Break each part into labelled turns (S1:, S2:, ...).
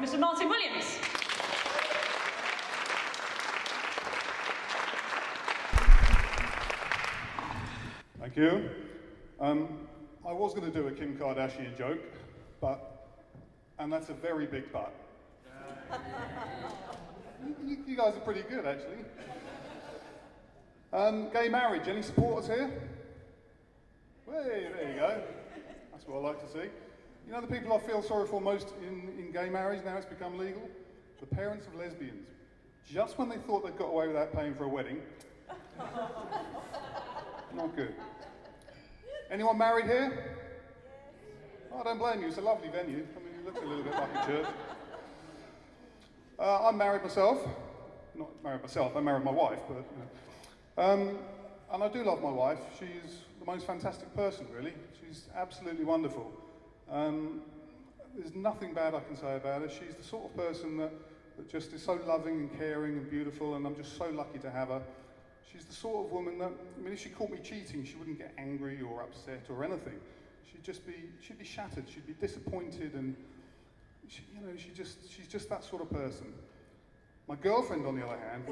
S1: Mr. Martin Williams.
S2: Thank you. I was going to do a Kim Kardashian joke, and that's a very big but. You guys are pretty good, actually. Gay marriage, any supporters here? Hey, there you go. That's what I like to see. You know the people I feel sorry for most in gay marriage, now it's become legal? The parents of lesbians. Just when they thought they'd got away without paying for a wedding. Not good. Anyone married here? Oh, I don't blame you, it's a lovely venue. I mean, it looks a little bit like a church. I'm married myself. Not married myself, I married my wife, but you know. And I do love my wife. She's the most fantastic person, really. She's absolutely wonderful. There's nothing bad I can say about her. She's the sort of person that just is so loving and caring and beautiful, and I'm just so lucky to have her. She's the sort of woman that, I mean, if she caught me cheating, she wouldn't get angry or upset or anything. She'd be shattered, she'd be disappointed, and she's just that sort of person. My girlfriend, on the other hand,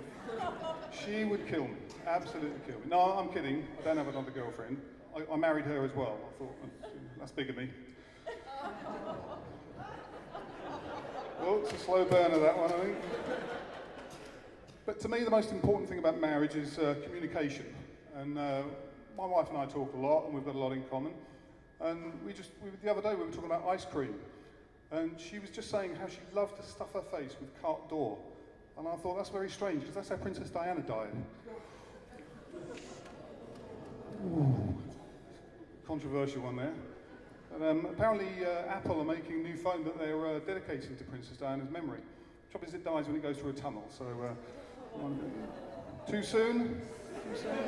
S2: she would kill me, absolutely kill me. No, I'm kidding, I don't have another girlfriend. I married her as well. I thought, that's big of me. Oh, it's a slow burner, that one, I think. But to me, the most important thing about marriage is communication. And my wife and I talk a lot, and we've got a lot in common. And the other day we were talking about ice cream. And she was just saying how she loved to stuff her face with Carte d'Or. And I thought, that's very strange, because that's how Princess Diana died. Ooh. Controversial one there. And, apparently Apple are making a new phone that they're dedicating to Princess Diana's memory. The trouble is it dies when it goes through a tunnel, so too soon? Too soon?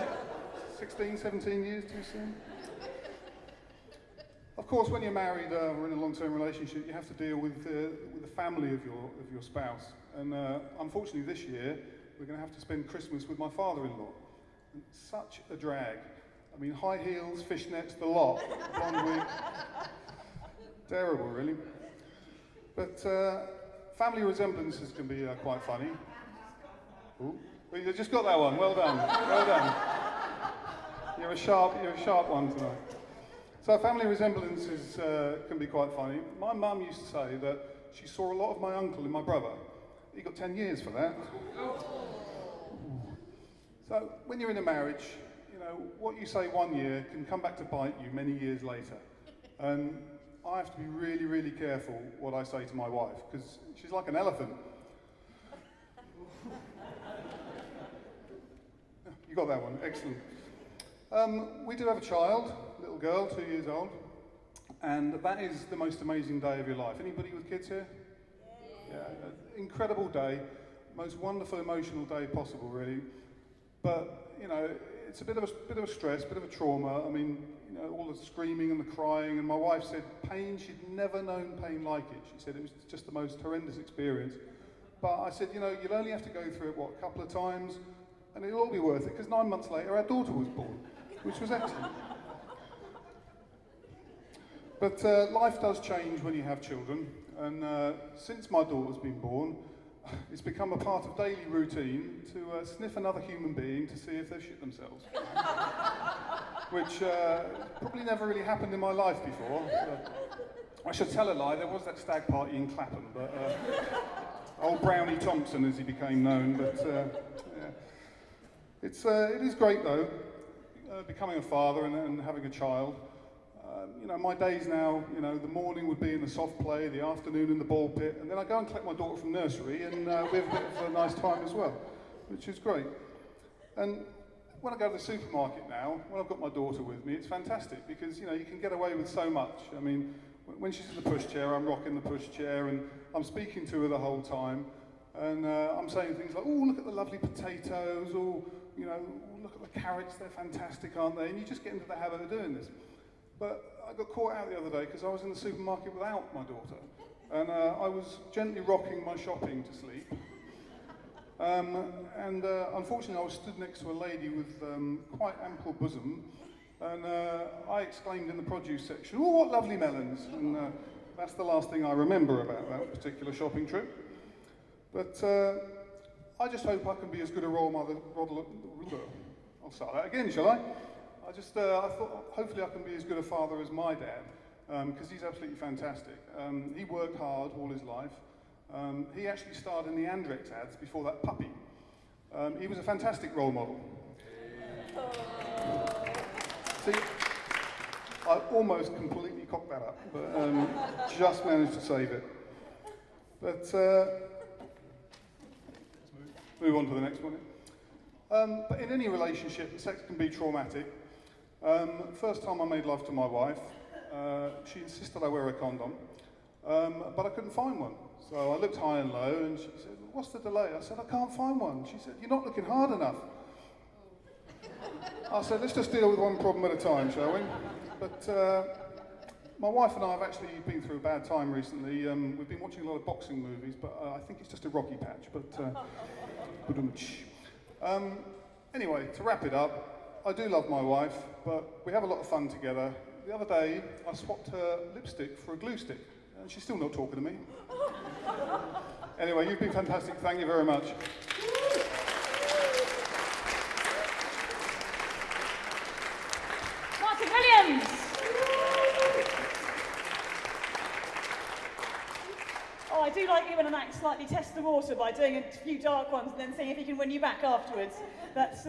S2: 16, 17 years too soon? Of course, when you're married or in a long-term relationship, you have to deal with the family of your spouse. And unfortunately this year, we're going to have to spend Christmas with my father-in-law. Such a drag. I mean, high heels, fishnets, the lot, blonde wig. Terrible, really. But family resemblances can be quite funny. Ooh. Well, you just got that one. Well done. Well done. You're a sharp one tonight. So family resemblances can be quite funny. My mum used to say that she saw a lot of my uncle in my brother. He got 10 years for that. So when you're in a marriage, you know, what you say one year can come back to bite you many years later. And I have to be really, really careful what I say to my wife, because she's like an elephant. You got that one, excellent. We do have a child, a little girl, 2 years old, and that is the most amazing day of your life. Anybody with kids here? Yeah, incredible day, most wonderful emotional day possible, really. But you know, it's a bit of a stress, a bit of a trauma. I mean, you know, all the screaming and the crying, and my wife said pain, she'd never known pain like it. She said it was just the most horrendous experience. But I said, you know, you'll only have to go through it, a couple of times, and it'll all be worth it, because 9 months later our daughter was born, which was excellent. But life does change when you have children, and since my daughter's been born, it's become a part of daily routine to sniff another human being to see if they've shit themselves. Which probably never really happened in my life before. I should tell a lie, there was that stag party in Clapham, but old Brownie Thompson, as he became known, but yeah. It is great though, becoming a father and having a child. You know, my days now, you know, the morning would be in the soft play, the afternoon in the ball pit, and then I go and collect my daughter from nursery, and we have a bit of a nice time as well, which is great. And when I go to the supermarket now, when I've got my daughter with me, it's fantastic, because, you know, you can get away with so much. I mean, when she's in the pushchair, I'm rocking the pushchair, and I'm speaking to her the whole time, and I'm saying things like, oh, look at the lovely potatoes, or, you know, look at the carrots, they're fantastic, aren't they? And you just get into the habit of doing this. But I got caught out the other day because I was in the supermarket without my daughter, and I was gently rocking my shopping to sleep. Unfortunately, I was stood next to a lady with quite ample bosom, and I exclaimed in the produce section, "Oh, what lovely melons!" And That's the last thing I remember about that particular shopping trip. But I just hope I can be as good a role model. I'll start that again, shall I? I thought hopefully I can be as good a father as my dad, because he's absolutely fantastic. He worked hard all his life. He actually starred in the Andrex ads before that puppy. He was a fantastic role model. See, I almost completely cocked that up, but just managed to save it. But let's move on to the next one. But in any relationship, sex can be traumatic. First time I made love to my wife, she insisted I wear a condom, but I couldn't find one. So I looked high and low, and she said, "What's the delay?" I said, "I can't find one." She said, "You're not looking hard enough." I said, "Let's just deal with one problem at a time, shall we?" But my wife and I have actually been through a bad time recently. We've been watching a lot of boxing movies, but I think it's just a rocky patch. Anyway, to wrap it up, I do love my wife, but we have a lot of fun together. The other day, I swapped her lipstick for a glue stick, and she's still not talking to me. Anyway, you've been fantastic. Thank you very much.
S1: Martin Williams. Oh, I do like you when an act slightly tests the water by doing a few dark ones and then seeing if he can win you back afterwards. That's